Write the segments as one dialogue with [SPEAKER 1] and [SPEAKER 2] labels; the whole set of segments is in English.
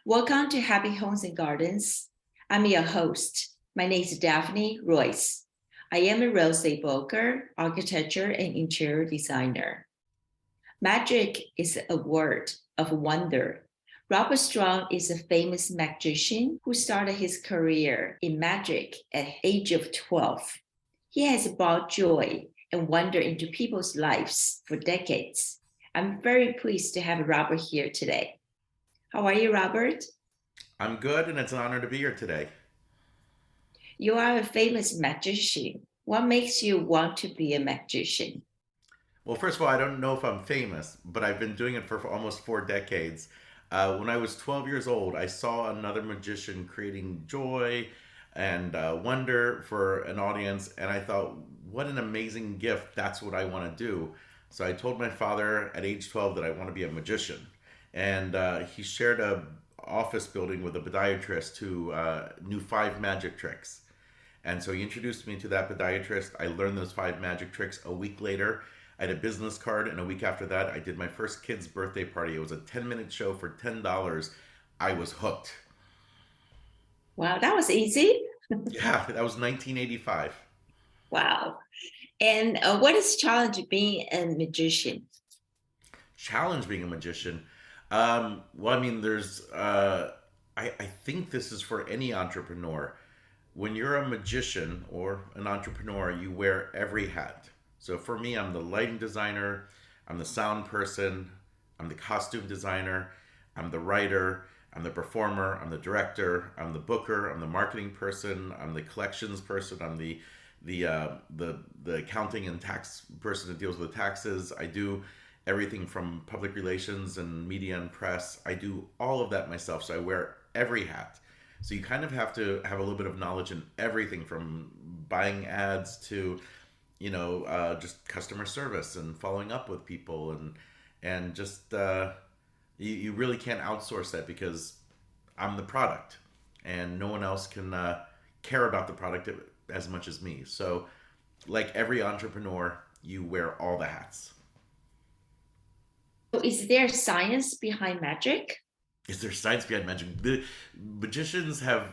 [SPEAKER 1] Welcome to Happy Homes and Gardens. I'm your host. My name is Daphne Royce. I am a real estate broker, architecture, and interior designer. Magic is a word of wonder. Robert Strong is a famous magician who started his career in magic at the age of 12. He has brought joy and wonder into people's lives for decades. I'm very pleased to have Robert here today. How are you, Robert?
[SPEAKER 2] I'm good, and it's an honor to be here today.
[SPEAKER 1] You are a famous magician. What makes you want to be a magician?
[SPEAKER 2] Well, first of all, I don't know if I'm famous, but I've been doing it for almost 4 decades. When I was 12 years old, I saw another magician creating joy and wonder for an audience, and I thought, what an amazing gift. That's what I want to do. So I told my father at age 12 that I want to be a magician. And he shared a office building with a podiatrist who knew 5 magic tricks. And so he introduced me to that podiatrist. I learned those 5 magic tricks. A week later, I had a business card, and a week after that, I did my first kid's birthday party. It was a 10-minute show for $10. I was hooked.
[SPEAKER 1] Wow, that was easy.
[SPEAKER 2] Yeah, that was 1985.
[SPEAKER 1] Wow. And what is challenge being a magician?
[SPEAKER 2] Challenge being a magician. Well, I mean, I think this is for any entrepreneur. When you're a magician or an entrepreneur, you wear every hat. So for me, I'm the lighting designer, I'm the sound person, I'm the costume designer, I'm the writer, I'm the performer, I'm the director, I'm the booker, I'm the marketing person, I'm the collections person, I'm the accounting and tax person that deals with taxes. I do everything from public relations and media and press. I do all of that myself. So I wear every hat. So you kind of have to have a little bit of knowledge in everything from buying ads to, just customer service and following up with people and just you really can't outsource that because I'm the product and no one else can care about the product as much as me. So, like every entrepreneur, you wear all the hats.
[SPEAKER 1] So is there science behind magic?
[SPEAKER 2] Is there science behind magic? The magicians have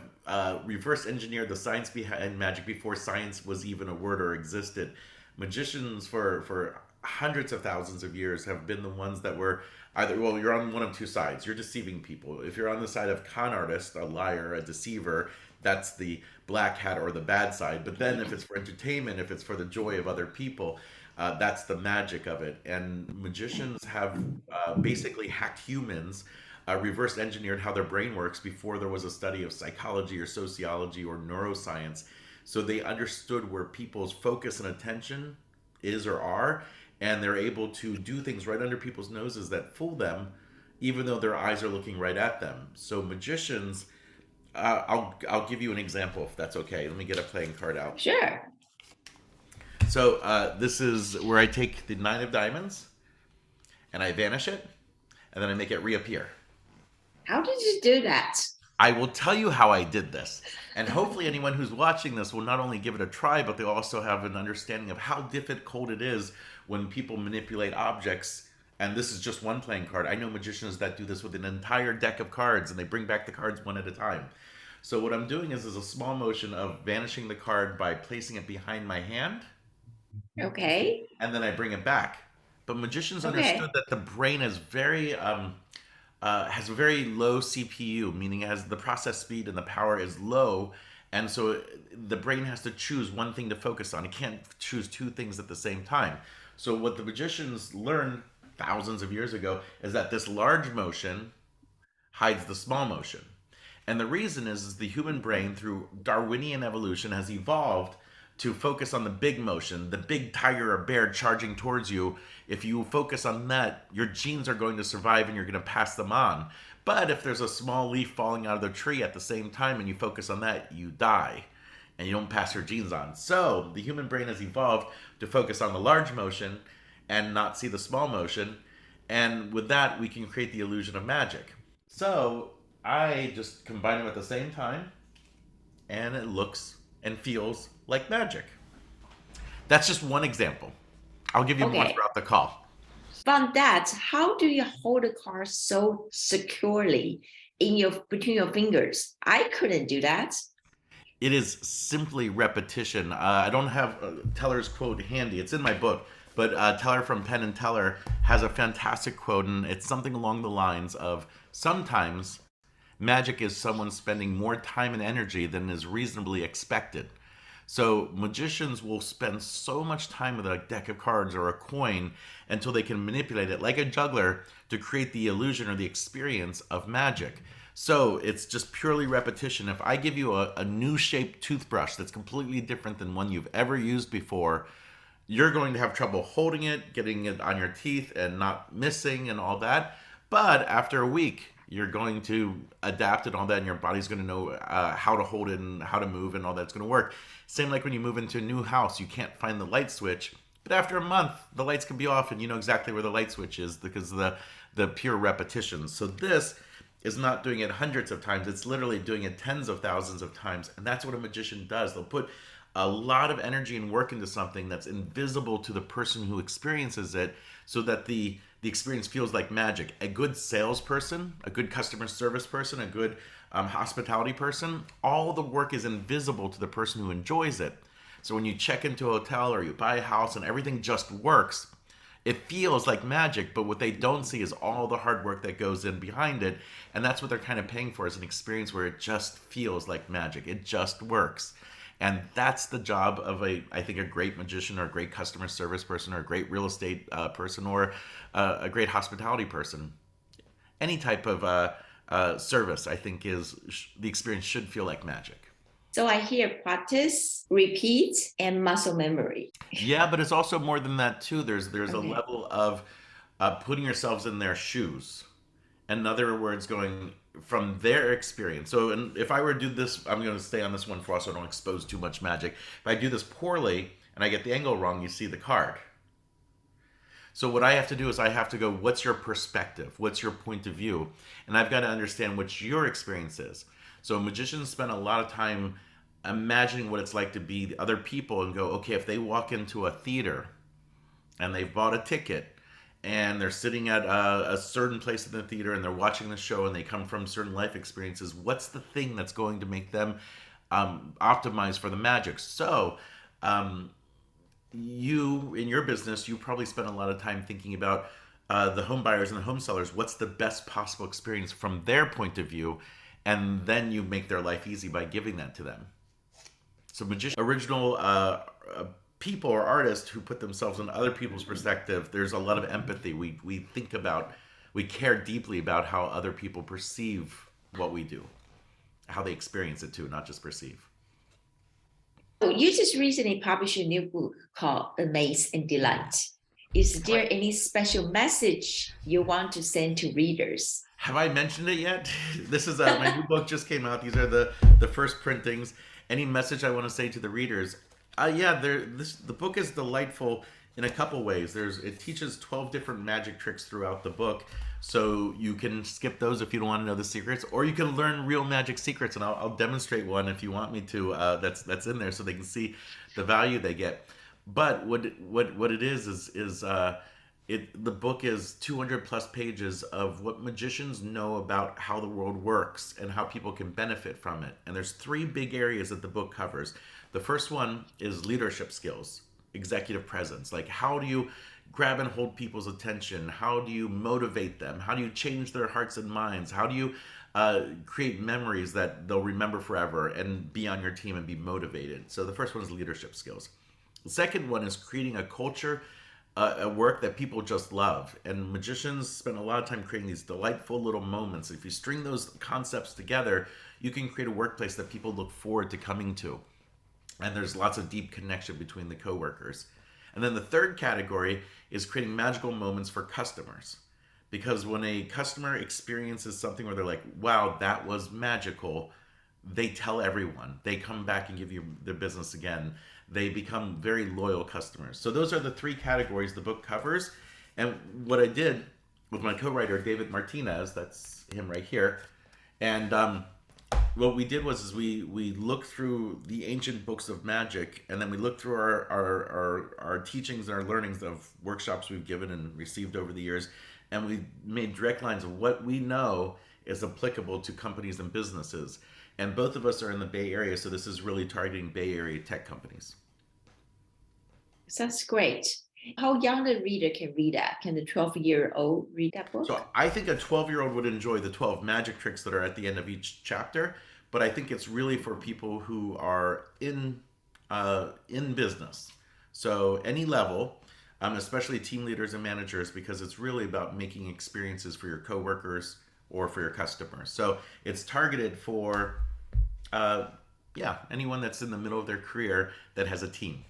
[SPEAKER 2] reverse engineered the science behind magic before science was even a word or existed. Magicians for hundreds of thousands of years have been the ones that were either, well, you're on one of two sides. You're deceiving people. If you're on the side of con artist, a liar, a deceiver, that's the black hat or the bad side. But then if it's for entertainment, if it's for the joy of other people, that's the magic of it. And magicians have basically hacked humans, reverse engineered how their brain works before there was a study of psychology or sociology or neuroscience. So they understood where people's focus and attention is or are, and they're able to do things right under people's noses that fool them, even though their eyes are looking right at them. So magicians, I'll give you an example if that's okay. Let me get a playing card out.
[SPEAKER 1] Sure.
[SPEAKER 2] So this is where I take the 9 of diamonds and I vanish it, and then I make it reappear.
[SPEAKER 1] How did you do that?
[SPEAKER 2] I will tell you how I did this. And hopefully, anyone who's watching this will not only give it a try, but they'll also have an understanding of how difficult it is when people manipulate objects. And this is just one playing card. I know magicians that do this with an entire deck of cards and they bring back the cards one at a time. So, what I'm doing is a small motion of vanishing the card by placing it behind my hand,
[SPEAKER 1] Okay.
[SPEAKER 2] and then I bring it back. But magicians understood
[SPEAKER 1] Okay.
[SPEAKER 2] that the brain is has a very low CPU, meaning it has the process speed and the power is low, and so the brain has to choose one thing to focus on. It can't choose two things at the same time. So what the magicians learned thousands of years ago is that this large motion hides the small motion. And the reason is the human brain, through Darwinian evolution, has evolved to focus on the big motion, the big tiger or bear charging towards you. If you focus on that, your genes are going to survive and you're going to pass them on. But if there's a small leaf falling out of the tree at the same time and you focus on that, you die and you don't pass your genes on. So the human brain has evolved to focus on the large motion and not see the small motion. And with that, we can create the illusion of magic. So I just combine them at the same time, and it looks and feels like magic. That's just one example. I'll give you more
[SPEAKER 1] Okay.
[SPEAKER 2] throughout the call.
[SPEAKER 1] From that, how do you hold the car so securely in your between your fingers. I couldn't do that.
[SPEAKER 2] It is simply repetition. I don't have Teller's quote handy. It's in my book, but Teller from Penn and Teller has a fantastic quote, and it's something along the lines of sometimes magic is someone spending more time and energy than is reasonably expected. So magicians will spend so much time with a deck of cards or a coin until they can manipulate it like a juggler to create the illusion or the experience of magic. So it's just purely repetition. If I give you a new shaped toothbrush that's completely different than one you've ever used before, you're going to have trouble holding it, getting it on your teeth, and not missing and all that. But after a week, you're going to adapt and all that, and your body's going to know how to hold it and how to move and all that's going to work. Same like when you move into a new house, you can't find the light switch, but after a month, the lights can be off, and you know exactly where the light switch is because of the pure repetition. So this is not doing it hundreds of times; it's literally doing it tens of thousands of times, and that's what a magician does. They'll put a lot of energy and work into something that's invisible to the person who experiences it so that the experience feels like magic. A good salesperson, a good customer service person, a good hospitality person, all the work is invisible to the person who enjoys it. So when you check into a hotel or you buy a house and everything just works, it feels like magic, but what they don't see is all the hard work that goes in behind it. And that's what they're kind of paying for, is an experience where it just feels like magic. It just works. And that's the job of I think, a great magician or a great customer service person or a great real estate person or a great hospitality person. Any type of service, I think, the experience should feel like magic.
[SPEAKER 1] So I hear practice, repeat, and muscle memory.
[SPEAKER 2] Yeah, but it's also more than that too. There's a
[SPEAKER 1] Okay.
[SPEAKER 2] level of putting yourselves in their shoes. In other words, going from their experience. So, and if I were to do this, I'm going to stay on this one for us so I don't expose too much magic. If I do this poorly and I get the angle wrong, you see the card. So what I have to do is I have to go, what's your perspective? What's your point of view? And I've got to understand what your experience is. So magicians spend a lot of time imagining what it's like to be other people and go, okay, if they walk into a theater and they've bought a ticket and they're sitting at a certain place in the theater and they're watching the show and they come from certain life experiences, what's the thing that's going to make them optimize for the magic? So you, in your business, you probably spend a lot of time thinking about the home buyers and the home sellers. What's the best possible experience from their point of view? And then you make their life easy by giving that to them. So magician, original people or artists who put themselves in other people's perspective, there's a lot of empathy. We think about, we care deeply about how other people perceive what we do, how they experience it too, not just perceive.
[SPEAKER 1] So you just recently published a new book called Amaze and Delight. Is there any special message you want to send to readers?
[SPEAKER 2] Have I mentioned it yet? This is my new book just came out. These are the first printings. Any message I want to say to the readers? Yeah, the book is delightful in a couple ways. It teaches 12 different magic tricks throughout the book, so you can skip those if you don't want to know the secrets, or you can learn real magic secrets, and I'll demonstrate one if you want me to. That's in there so they can see the value they get. But what it is the book is 200 plus pages of what magicians know about how the world works and how people can benefit from it. And there's three big areas that the book covers. The first one is leadership skills, executive presence. Like, how do you grab and hold people's attention? How do you motivate them? How do you change their hearts and minds? How do you create memories that they'll remember forever and be on your team and be motivated? So the first one is leadership skills. The second one is creating a culture, a work that people just love. And magicians spend a lot of time creating these delightful little moments. If you string those concepts together, you can create a workplace that people look forward to coming to. And there's lots of deep connection between the coworkers. And then the third category is creating magical moments for customers. Because when a customer experiences something where they're like, wow, that was magical, they tell everyone. They come back and give you their business again. They become very loyal customers. So those are the three categories the book covers. And what I did with my co-writer, David Martinez, that's him right here, and what we did was we looked through the ancient books of magic, and then we looked through our teachings and our learnings of workshops we've given and received over the years, and we made direct lines of what we know is applicable to companies and businesses. And both of us are in the Bay Area, so this is really targeting Bay Area tech companies.
[SPEAKER 1] Sounds great. How young the reader can read that? Can the 12-year-old read that book?
[SPEAKER 2] So I think a 12-year-old would enjoy the 12 magic tricks that are at the end of each chapter, but I think it's really for people who are in business. So any level, especially team leaders and managers, because it's really about making experiences for your coworkers or for your customers. So it's targeted for uh, yeah, anyone that's in the middle of their career that has a team.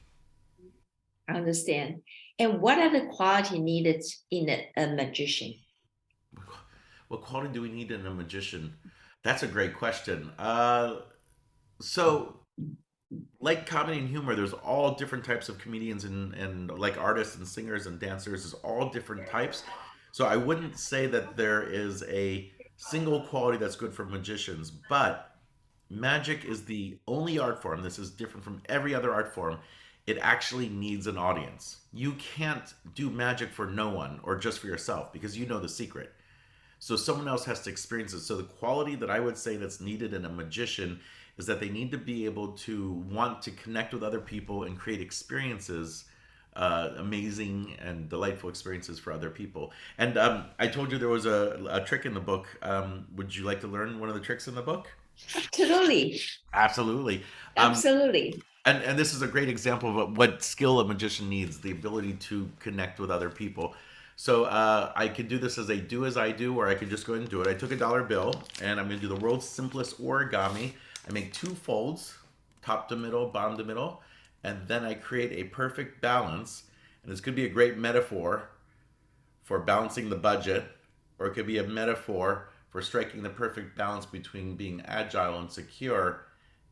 [SPEAKER 1] I understand. And what are the quality needed in a magician?
[SPEAKER 2] What quality do we need in a magician? That's a great question. So like comedy and humor, there's all different types of comedians and like artists and singers and dancers. There's all different types. So I wouldn't say that there is a single quality that's good for magicians, but magic is the only art form. This is different from every other art form. It actually needs an audience. You can't do magic for no one or just for yourself because you know the secret. So someone else has to experience it. So the quality that I would say that's needed in a magician is that they need to be able to want to connect with other people and create experiences, amazing and delightful experiences for other people. And I told you there was a trick in the book. Would you like to learn one of the tricks in the book?
[SPEAKER 1] Absolutely.
[SPEAKER 2] Absolutely. Um,
[SPEAKER 1] Absolutely.
[SPEAKER 2] and this is a great example of what skill a magician needs, the ability to connect with other people. So I could do this as a do as I do, or I could just go ahead and do it. I took a dollar bill, and I'm going to do the world's simplest origami. I make two folds, top to middle, bottom to middle, and then I create a perfect balance. And this could be a great metaphor for balancing the budget, or it could be a metaphor for striking the perfect balance between being agile and secure.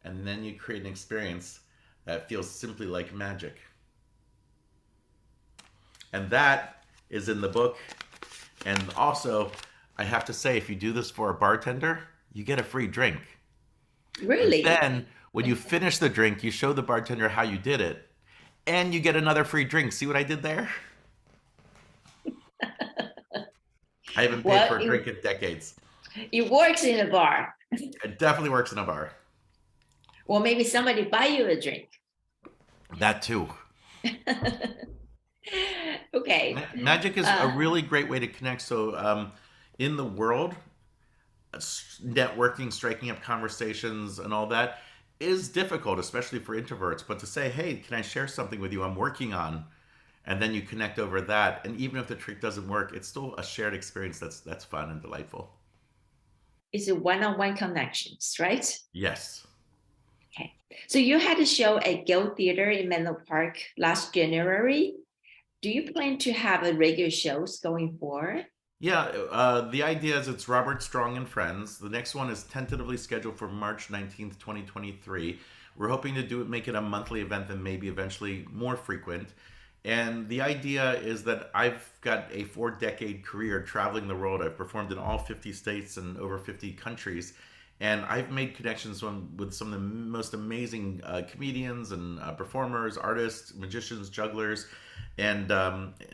[SPEAKER 2] And then you create an experience that feels simply like magic. And that is in the book. And also, I have to say, if you do this for a bartender, you get a free drink. And
[SPEAKER 1] Really?
[SPEAKER 2] then when you finish the drink, you show the bartender how you did it, and you get another free drink. See what I did there? I haven't paid
[SPEAKER 1] Well,
[SPEAKER 2] for a drink in decades.
[SPEAKER 1] it works in a bar.
[SPEAKER 2] It definitely works in a bar.
[SPEAKER 1] Or maybe somebody buy you a drink.
[SPEAKER 2] That too.
[SPEAKER 1] Okay.
[SPEAKER 2] Magic is a
[SPEAKER 1] Uh,
[SPEAKER 2] really great way to connect. So, in the world, networking, striking up conversations, and all that is difficult, especially for introverts. But to say, hey, can I share something with you I'm working on? And then you connect over that. And even if the trick doesn't work, it's still a shared experience that's fun and delightful.
[SPEAKER 1] it's a one-on-one connections, right?
[SPEAKER 2] Yes.
[SPEAKER 1] Okay. So you had a show at Guild Theater in Menlo Park last January. Do you plan to have a regular shows going forward?
[SPEAKER 2] Yeah, the idea is it's Robert Strong and Friends. The next one is tentatively scheduled for March 19th, 2023. We're hoping to do it, make it a monthly event and maybe eventually more frequent. And the idea is that I've got a 4 decade career traveling the world. I've performed in all 50 states and over 50 countries. And I've made connections with some of the most amazing comedians and performers, artists, magicians, jugglers, and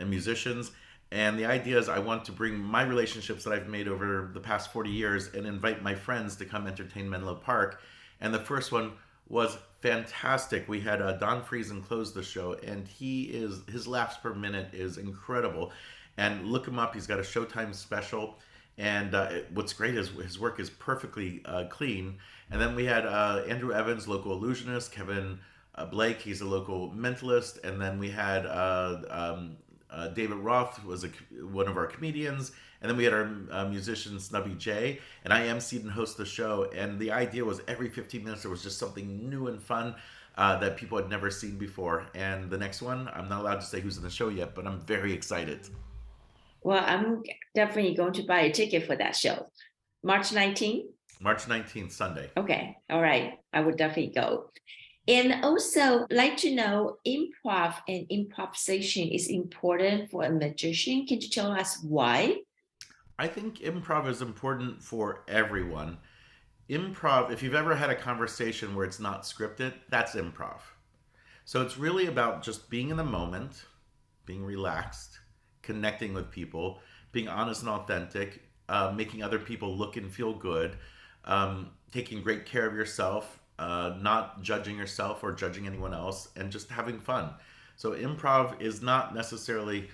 [SPEAKER 2] musicians. And the idea is I want to bring my relationships that I've made over the past 40 years and invite my friends to come entertain Menlo Park. And the first one was fantastic. We had Don Friesen close the show, and his laughs per minute is incredible. And look him up. He's got a Showtime special. And what's great is his work is perfectly clean. And then we had Andrew Evans, local illusionist, Kevin Blake, he's a local mentalist, and then we had David Roth was one of our comedians, and then we had our musician Snubby J, and I emceed and host the show. And the idea was every 15 minutes there was just something new and fun that people had never seen before. And the next one, I'm not allowed to say who's in the show yet, but I'm very excited.
[SPEAKER 1] Well, I'm definitely going to buy a ticket for that show. March 19th?
[SPEAKER 2] March 19th, Sunday.
[SPEAKER 1] Okay. All right. I would definitely go. And also like to know improv and improvisation is important for a magician. Can you tell us why?
[SPEAKER 2] I think improv is important for everyone. Improv, if you've ever had a conversation where it's not scripted, that's improv. So it's really about just being in the moment, being relaxed, connecting with people, being honest and authentic, making other people look and feel good, taking great care of yourself, not judging yourself or judging anyone else, and just having fun. So improv is not necessarily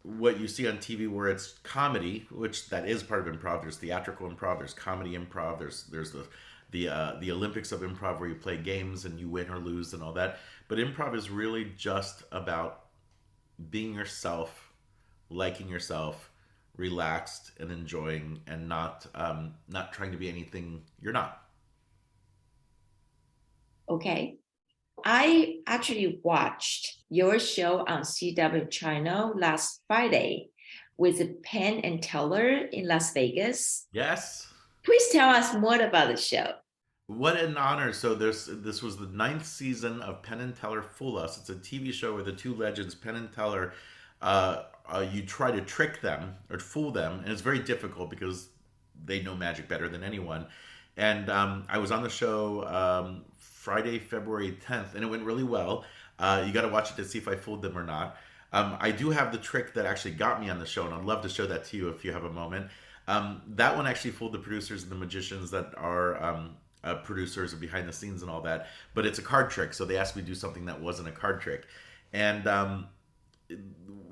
[SPEAKER 2] what you see on TV where it's comedy, which that is part of improv. There's theatrical improv, there's comedy improv, there's the Olympics of improv where you play games and you win or lose and all that. But improv is really just about being yourself, liking yourself, relaxed and enjoying, and not trying to be anything you're not.
[SPEAKER 1] Okay. I actually watched your show on CW channel last Friday with Penn and Teller in Las Vegas.
[SPEAKER 2] Yes.
[SPEAKER 1] Please tell us more about the show.
[SPEAKER 2] What an honor! So this was the ninth season of Penn and Teller Fool Us. It's a TV show where the two legends, Penn and Teller, you try to trick them or fool them, and it's very difficult because they know magic better than anyone. And I was on the show Friday, February 10th, and it went really well. You got to watch it to see if I fooled them or not. I do have the trick that actually got me on the show, and I'd love to show that to you if you have a moment. That one actually fooled the producers and the magicians that are producers and behind the scenes and all that. But it's a card trick, so they asked me to do something that wasn't a card trick. And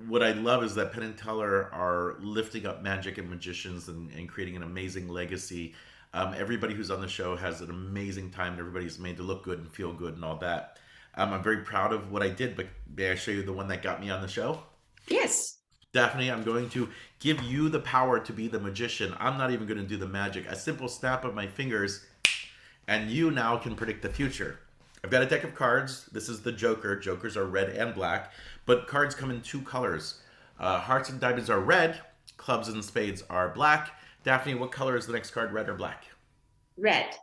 [SPEAKER 2] what I love is that Penn and Teller are lifting up magic and magicians and creating an amazing legacy. Everybody who's on the show has an amazing time, and everybody's made to look good and feel good and all that. I'm very proud of what I did, but may I show you the one that got me on the show?
[SPEAKER 1] Yes.
[SPEAKER 2] Daphne, I'm going to give you the power to be the magician. I'm not even going to do the magic. A simple snap of my fingers, and you now can predict the future. I've got a deck of cards. This is the Joker. Jokers are red and black, but cards come in two colors. Hearts and diamonds are red. Clubs and spades are black. Daphne, what color is the next card, red or black?
[SPEAKER 1] Red.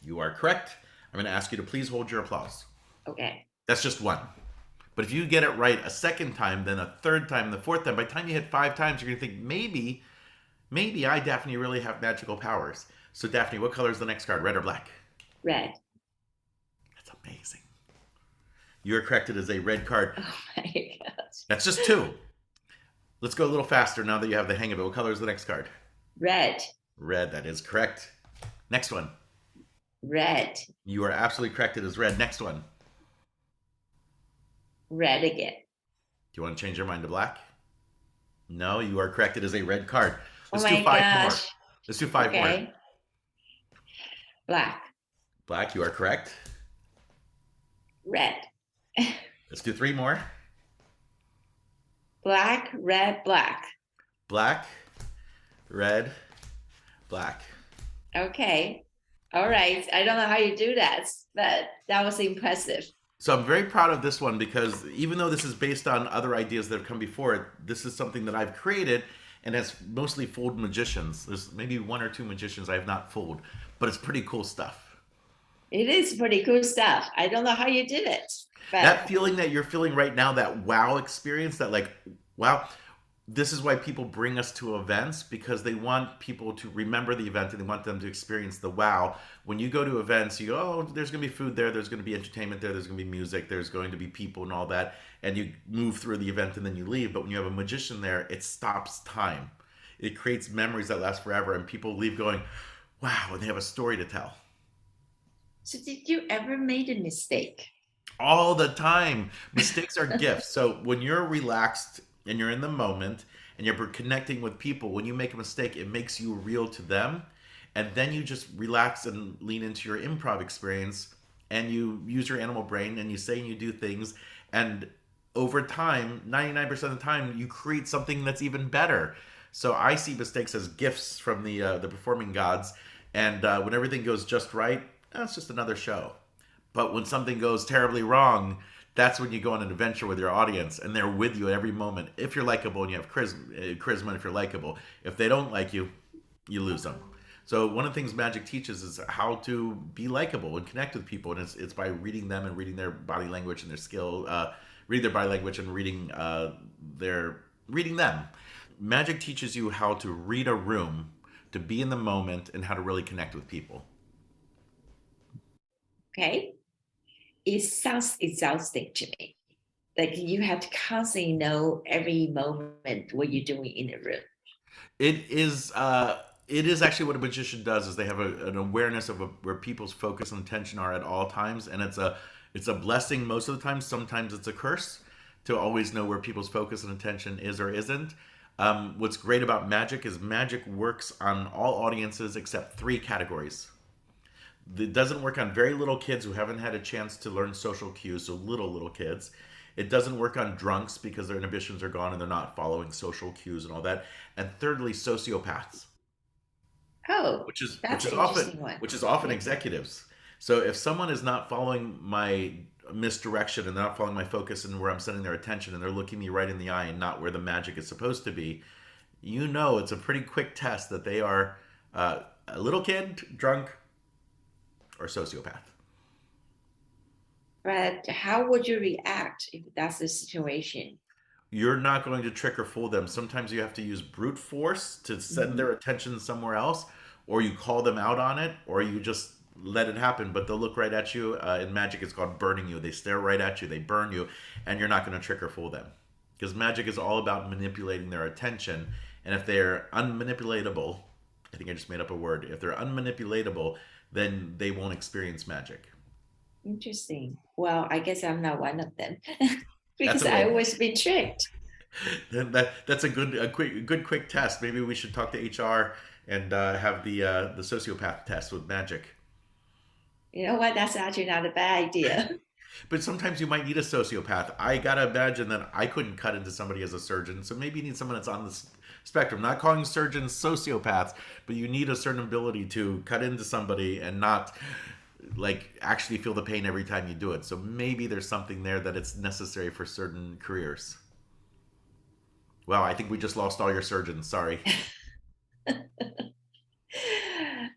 [SPEAKER 2] You are correct. I'm going to ask you to please hold your applause.
[SPEAKER 1] Okay.
[SPEAKER 2] That's just one. But if you get it right a second time, then a third time, the fourth time, by the time you hit 5 times, you're going to think, maybe I, Daphne, really have magical powers. So, Daphne, what color is the next card, red or black?
[SPEAKER 1] Red.
[SPEAKER 2] That's amazing. You're correct. It is a red card.
[SPEAKER 1] Oh my gosh.
[SPEAKER 2] That's just two. Let's go a little faster now that you have the hang of it. What color is the next card?
[SPEAKER 1] Red.
[SPEAKER 2] Red. That is correct. Next one.
[SPEAKER 1] Red.
[SPEAKER 2] You are absolutely correct. It is red. Next one.
[SPEAKER 1] Red again.
[SPEAKER 2] Do you want to change your mind to black? No, you are correct. It is a red card. Let's
[SPEAKER 1] Oh
[SPEAKER 2] do
[SPEAKER 1] my
[SPEAKER 2] 5 more.
[SPEAKER 1] gosh.
[SPEAKER 2] Let's do 5 more.
[SPEAKER 1] Okay. Black.
[SPEAKER 2] Black, you are correct.
[SPEAKER 1] Red.
[SPEAKER 2] Let's do 3 more.
[SPEAKER 1] Black, red, black.
[SPEAKER 2] Black, red, black.
[SPEAKER 1] Okay. All right. I don't know how you do that, but that was impressive.
[SPEAKER 2] So I'm very proud of this one because even though this is based on other ideas that have come before it, this is something that I've created and has mostly fooled magicians. There's maybe 1 or 2 magicians I have not fooled, but it's pretty cool stuff.
[SPEAKER 1] It is pretty cool stuff. I don't know how you did it, but
[SPEAKER 2] That feeling that you're feeling right now, that wow experience, that like, wow, this is why people bring us to events, because they want people to remember the event and they want them to experience the wow. When you go to events, you go, oh, there's going to be food there, there's going to be entertainment there, there's going to be music, there's going to be people and all that, and you move through the event and then you leave. But when you have a magician there, it stops time. It creates memories that last forever, and people leave going, wow, and they have a story to tell.
[SPEAKER 1] so did you ever made a mistake?
[SPEAKER 2] All the time. Mistakes are gifts. So when you're relaxed and you're in the moment and you're connecting with people, when you make a mistake, it makes you real to them. And then you just relax and lean into your improv experience and you use your animal brain and you say and you do things. And over time, 99% of the time, you create something that's even better. So I see mistakes as gifts from the performing gods. And when everything goes just right, it's just another show. But when something goes terribly wrong, that's when you go on an adventure with your audience, and they're with you at every moment. If you're likable and you have charisma, and if you're likable, if they don't like you, you lose them. So one of the things magic teaches is how to be likable and connect with people, and it's by reading them and reading their body language and their skill, reading their body language and reading them. Magic teaches you how to read a room, to be in the moment, and how to really connect with people.
[SPEAKER 1] Okay. It sounds exhausting to me. Like you have to constantly know every moment what you're doing in the room.
[SPEAKER 2] It is actually what a magician does is they have an awareness of where people's focus and attention are at all times, and it's a blessing most of the time. Sometimes it's a curse to always know where people's focus and attention is or isn't. What's great about magic is magic works on all audiences except three categories. It doesn't work on very little kids who haven't had a chance to learn social cues, so little kids. It doesn't work on drunks because their inhibitions are gone and they're not following social cues and all that. And thirdly, sociopaths,
[SPEAKER 1] Oh, that's an interesting one.
[SPEAKER 2] which is often
[SPEAKER 1] Yeah.
[SPEAKER 2] executives. So if someone is not following my misdirection and they're not following my focus and where I'm sending their attention and they're looking me right in the eye and not where the magic is supposed to be, you know it's a pretty quick test that they are a little kid, drunk, or sociopath.
[SPEAKER 1] But how would you react if that's the situation?
[SPEAKER 2] You're not going to trick or fool them. Sometimes you have to use brute force to send
[SPEAKER 1] Mhm.
[SPEAKER 2] their attention somewhere else, or you call them out on it, or you just let it happen. But they'll look right at you. In magic, it's called burning you. They stare right at you, they burn you, and you're not going to trick or fool them. Because magic is all about manipulating their attention. And if they're unmanipulatable, I think I just made up a word. If they're unmanipulatable, then they won't experience magic.
[SPEAKER 1] Interesting. Well, I guess I'm not one of them
[SPEAKER 2] That's
[SPEAKER 1] because I
[SPEAKER 2] okay.
[SPEAKER 1] always been tricked.
[SPEAKER 2] That's a good quick test. Maybe we should talk to HR and have the sociopath test with magic.
[SPEAKER 1] You know what? That's actually not a bad idea.
[SPEAKER 2] But sometimes you might need a sociopath. I gotta imagine that I couldn't cut into somebody as a surgeon, so maybe you need someone that's on the spectrum. Not calling surgeons sociopaths, but you need a certain ability to cut into somebody and not like actually feel the pain every time you do it. So maybe there's something there that it's necessary for certain careers. Wow, I think we just lost all your surgeons. Sorry.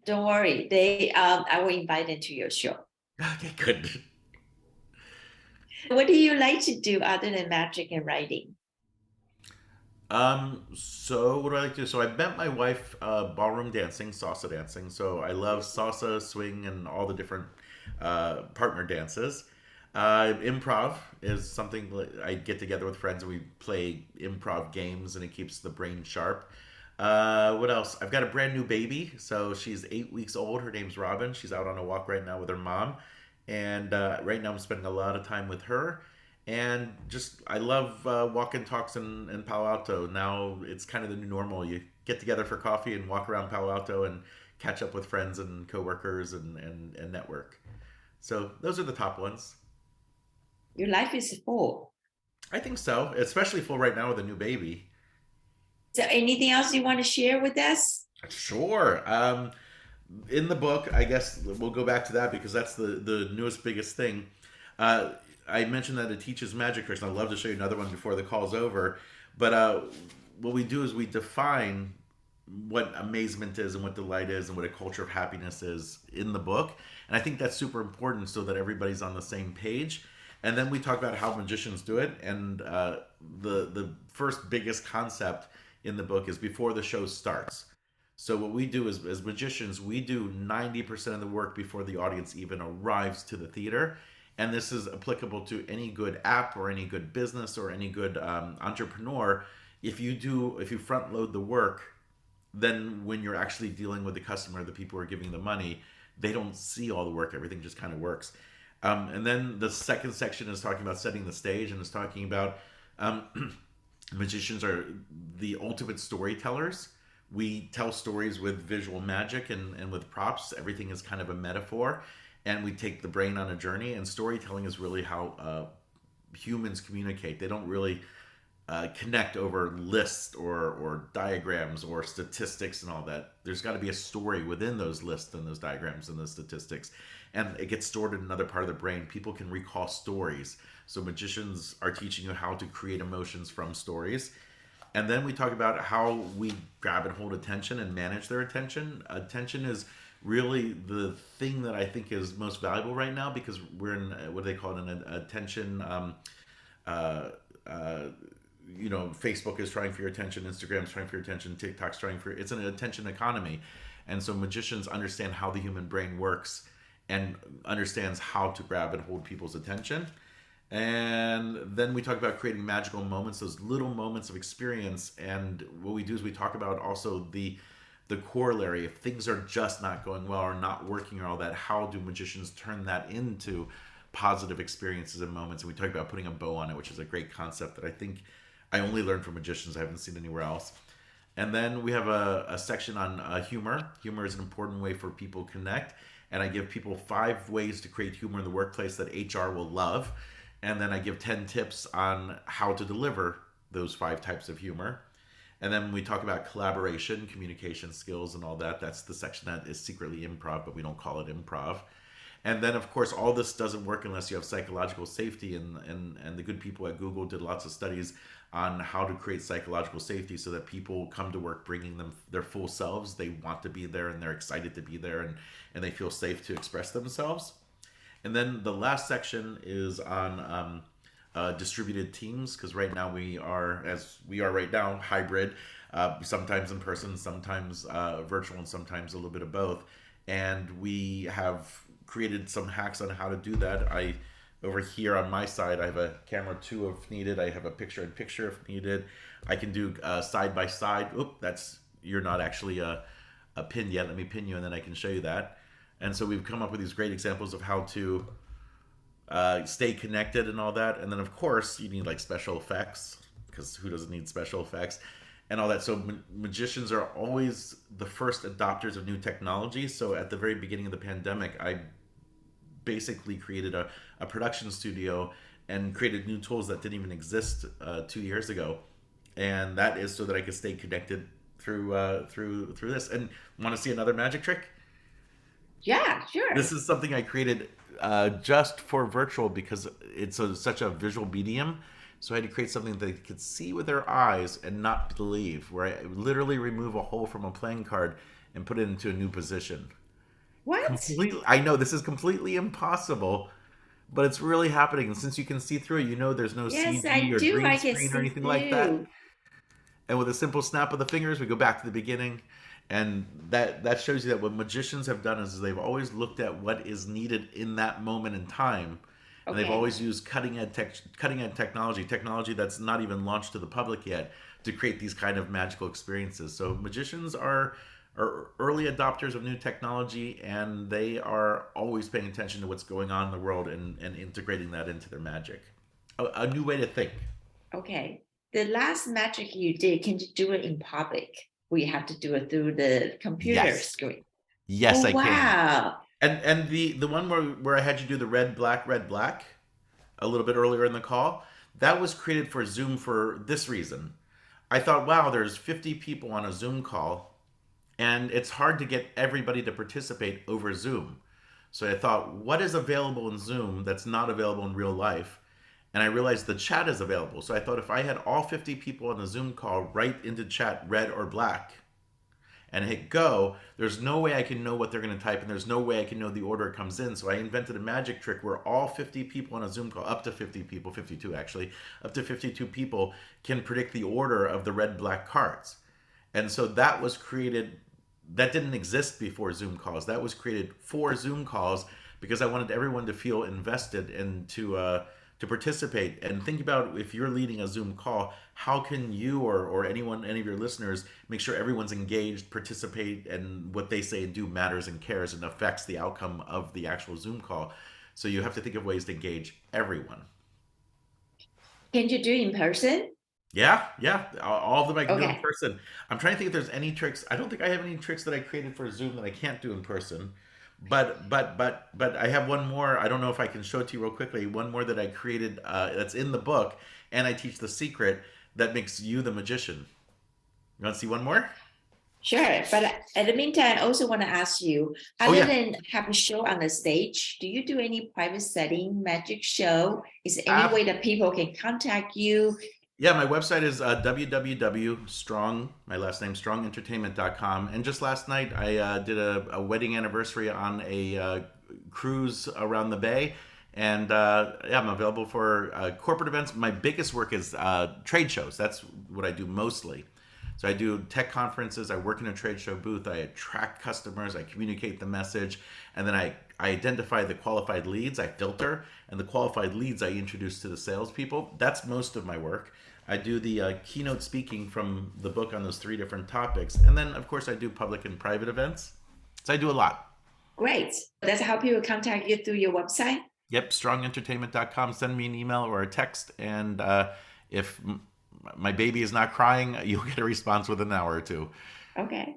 [SPEAKER 1] Don't worry. I will invite them to your show.
[SPEAKER 2] Okay, good.
[SPEAKER 1] What do you like to do other than magic and writing?
[SPEAKER 2] So what do I like to do? So I met my wife ballroom dancing, salsa dancing. So I love salsa, swing, and all the different partner dances. Improv is something that I get together with friends and we play improv games, and it keeps the brain sharp. What else? I've got a brand new baby, so she's 8 weeks old. Her name's Robin. She's out on a walk right now with her mom, and right now I'm spending a lot of time with her. And just I love walking talks in Palo Alto. Now it's kind of the new normal. You get together for coffee and walk around Palo Alto and catch up with friends and coworkers and network. So those are the top ones.
[SPEAKER 1] Your life is full.
[SPEAKER 2] I think so, especially for right now with a new baby.
[SPEAKER 1] So, anything else you want to share with us?
[SPEAKER 2] Sure. In the book, I guess we'll go back to that because that's the newest biggest thing. Uh, I mentioned that it teaches magic tricks, and I'd love to show you another one before the call's over. But what we do is we define what amazement is and what delight is and what a culture of happiness is in the book. And I think that's super important so that everybody's on the same page. And then we talk about how magicians do it. And the first biggest concept in the book is before the show starts. So what we do is, as magicians, we do 90% of the work before the audience even arrives to the theater. And this is applicable to any good app or any good business or any good entrepreneur. If you front load the work, then when you're actually dealing with the customer, the people who are giving the money, they don't see all the work. Everything just kind of works. And then the second section is talking about setting the stage and is talking about magicians are the ultimate storytellers. We tell stories with visual magic and with props. Everything is kind of a metaphor. And we take the brain on a journey. And storytelling is really how humans communicate. They don't really connect over lists or diagrams or statistics and all that. There's got to be a story within those lists and those diagrams and those statistics. And it gets stored in another part of the brain. People can recall stories. So magicians are teaching you how to create emotions from stories. And then we talk about how we grab and hold attention and manage their attention. Attention is really the thing that I think is most valuable right now because we're in what do they call it an attention uh, uh, Facebook is trying for your attention, Instagram's trying for your attention, TikTok's trying for it's an attention economy. And so magicians understand how the human brain works and understands how to grab and hold people's attention. And then we talk about creating magical moments, those little moments of experience. And what we do is we talk about also the corollary. If things are just not going well or not working or all that, how do magicians turn that into positive experiences and moments? And we talk about putting a bow on it, which is a great concept that I think I only learned from magicians. I haven't seen anywhere else. And then we have a section on humor. Humor is an important way for people to connect. And I give people 5 ways to create humor in the workplace that HR will love. And then I give 10 tips on how to deliver those 5 types of humor. And then we talk about collaboration, communication skills, and all that. That's the section that is secretly improv, but we don't call it improv. And then, of course, all this doesn't work unless you have psychological safety. And the good people at Google did lots of studies on how to create psychological safety so that people come to work bringing them their full selves. They want to be there and they're excited to be there, and they feel safe to express themselves. And then the last section is on distributed teams, because right now we are, as we are right now, hybrid, sometimes in person, sometimes virtual, and sometimes a little bit of both. And we have created some hacks on how to do that. I over here on my side, I have a camera two if needed. I have a picture in picture if needed. I can do side by side. Oop, that's you're not actually a pin yet. Let me pin you, and then I can show you that. And so we've come up with these great examples of how to stay connected and all that. And then, of course, you need like special effects, because who doesn't need special effects and all that? So magicians are always the first adopters of new technology. So at the very beginning of the pandemic, I basically created a production studio and created new tools that didn't even exist 2 years ago. And that is so that I could stay connected through this. And want to see another magic trick?
[SPEAKER 1] Yeah, sure.
[SPEAKER 2] This is something I created just for virtual because it's such a visual medium. So I had to create something that they could see with their eyes and not believe, where I literally remove a hole from a playing card and put it into a new position.
[SPEAKER 1] What?
[SPEAKER 2] Completely, I know this is completely impossible, but it's really happening. And since you can see through it, there's no
[SPEAKER 1] Yes,
[SPEAKER 2] CG
[SPEAKER 1] I
[SPEAKER 2] or
[SPEAKER 1] do.
[SPEAKER 2] green
[SPEAKER 1] I can
[SPEAKER 2] screen or
[SPEAKER 1] see
[SPEAKER 2] anything like that.
[SPEAKER 1] you.
[SPEAKER 2] And with a simple snap of the fingers, we go back to the beginning. And that shows you that what magicians have done is they've always looked at what is needed in that moment in time, and they've
[SPEAKER 1] Okay.
[SPEAKER 2] always used cutting edge technology that's not even launched to the public yet, to create these kind of magical experiences. So magicians are early adopters of new technology, and they are always paying attention to what's going on in the world, and integrating that into their magic. A new way to think.
[SPEAKER 1] Okay. The last magic you did, can you do it in public? We have to do it through the computer
[SPEAKER 2] Yes,
[SPEAKER 1] screen.
[SPEAKER 2] yes,
[SPEAKER 1] Oh,
[SPEAKER 2] I can.
[SPEAKER 1] wow.
[SPEAKER 2] And the one where I had you do the red black a little bit earlier in the call, that was created for Zoom for this reason. I thought, wow, there's 50 people on a Zoom call, and it's hard to get everybody to participate over Zoom. So I thought, what is available in Zoom that's not available in real life? And I realized the chat is available. So I thought, if I had all 50 people on the Zoom call write into chat red or black and hit go, there's no way I can know what they're going to type, and there's no way I can know the order it comes in. So I invented a magic trick where all 50 people on a Zoom call, up to 50 people, 52 actually, up to 52 people can predict the order of the red black cards. And so that was created, that didn't exist before Zoom calls. That was created for Zoom calls because I wanted everyone to feel invested and to participate. And think about, if you're leading a Zoom call, how can you or anyone, any of your listeners, make sure everyone's engaged, participate, and what they say and do matters and cares and affects the outcome of the actual Zoom call. So you have to think of ways to engage everyone.
[SPEAKER 1] Can you do in person?
[SPEAKER 2] Yeah, yeah. All of them I can do in
[SPEAKER 1] Okay.
[SPEAKER 2] person. I'm trying to think if there's any tricks. I don't think I have any tricks that I created for Zoom that I can't do in person. But I have one more. I don't know if I can show it to you real quickly. One more that I created that's in the book, and I teach the secret that makes you the magician. You want to see one more?
[SPEAKER 1] Sure. But at the meantime, I also want to ask you,
[SPEAKER 2] Oh
[SPEAKER 1] other
[SPEAKER 2] yeah.
[SPEAKER 1] than have a show on the stage, do you do any private setting magic show? Is there any
[SPEAKER 2] Uh,
[SPEAKER 1] way that people can contact you?
[SPEAKER 2] yeah, my website is www.strong, my last name, strongentertainment.com. And just last night, I did a wedding anniversary on a cruise around the bay. And yeah, I'm available for corporate events. My biggest work is trade shows. That's what I do mostly. So I do tech conferences, I work in a trade show booth, I attract customers, I communicate the message, and then I identify the qualified leads, I filter, and the qualified leads I introduce to the salespeople. That's most of my work. I do the keynote speaking from the book on those 3 different topics. And then, of course, I do public and private events. So I do a lot.
[SPEAKER 1] Great. That's how people contact you through your website?
[SPEAKER 2] Yep, strongentertainment.com. Send me an email or a text. And if my baby is not crying, you'll get a response within an hour or two.
[SPEAKER 1] Okay,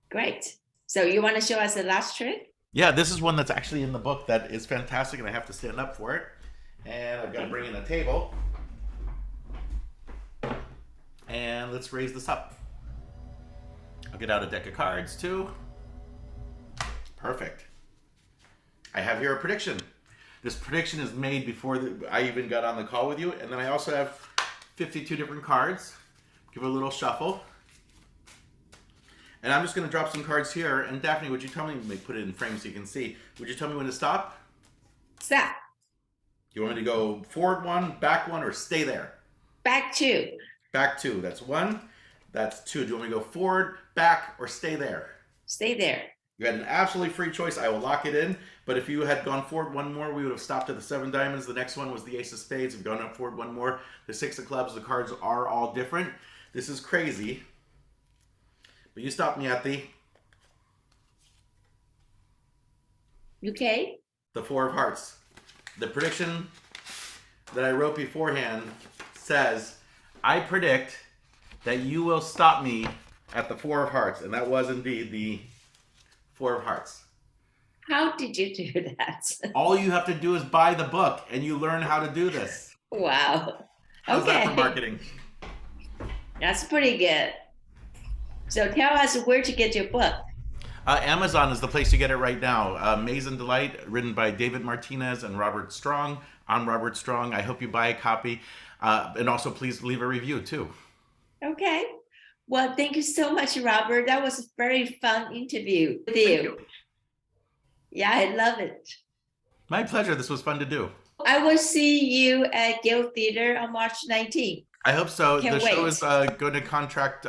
[SPEAKER 1] great. So you want to show us the last trick?
[SPEAKER 2] Yeah, this is one that's actually in the book that is fantastic, and I have to stand up for it. And I've got to bring in a table. And let's raise this up. I'll get out a deck of cards too. Perfect. I have here a prediction. This prediction is made before I even got on the call with you. And then I also have 52 different cards. Give it a little shuffle. And I'm just going to drop some cards here. And Daphne, would you tell me, let me put it in frame so you can see. Would you tell me when to stop?
[SPEAKER 1] Stop.
[SPEAKER 2] You want me to go forward 1, back 1, or stay there?
[SPEAKER 1] Back 2.
[SPEAKER 2] Back 2. That's 1. That's 2. Do you want me to go forward, back, or stay there?
[SPEAKER 1] Stay there.
[SPEAKER 2] You had an absolutely free choice. I will lock it in. But if you had gone forward 1 more, we would have stopped at the 7 diamonds. The next one was the ace of spades. We've gone up forward 1 more. The 6 of clubs. The cards are all different. This is crazy. But you stopped me at the
[SPEAKER 1] Okay.
[SPEAKER 2] 4 of hearts. The prediction that I wrote beforehand says, I predict that you will stop me at the 4 of hearts. And that was indeed the 4 of hearts.
[SPEAKER 1] How did you do that?
[SPEAKER 2] All you have to do is buy the book and you learn how to do this.
[SPEAKER 1] Wow.
[SPEAKER 2] How's
[SPEAKER 1] Okay.
[SPEAKER 2] that for marketing?
[SPEAKER 1] That's pretty good. So tell us where to get your book.
[SPEAKER 2] Amazon is the place to get it right now. Amaze and Delight, written by David Martinez and Robert Strong. I'm Robert Strong. I hope you buy a copy. And also please leave a review too.
[SPEAKER 1] Okay. Well, thank you so much, Robert. That was a very fun interview with you.
[SPEAKER 2] Thank you.
[SPEAKER 1] Yeah, I love it.
[SPEAKER 2] My pleasure. This was fun to do.
[SPEAKER 1] I will see you at Guild Theater on March 19th.
[SPEAKER 2] I hope so.
[SPEAKER 1] Can't
[SPEAKER 2] The show
[SPEAKER 1] wait.
[SPEAKER 2] is going to contract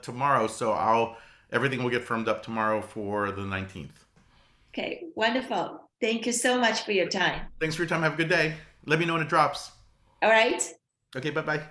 [SPEAKER 2] tomorrow, so everything will get firmed up tomorrow for the 19th.
[SPEAKER 1] Okay, wonderful. Thank you so much for your time.
[SPEAKER 2] Thanks for your time. Have a good day. Let me know when it drops.
[SPEAKER 1] All right.
[SPEAKER 2] Okay, bye-bye.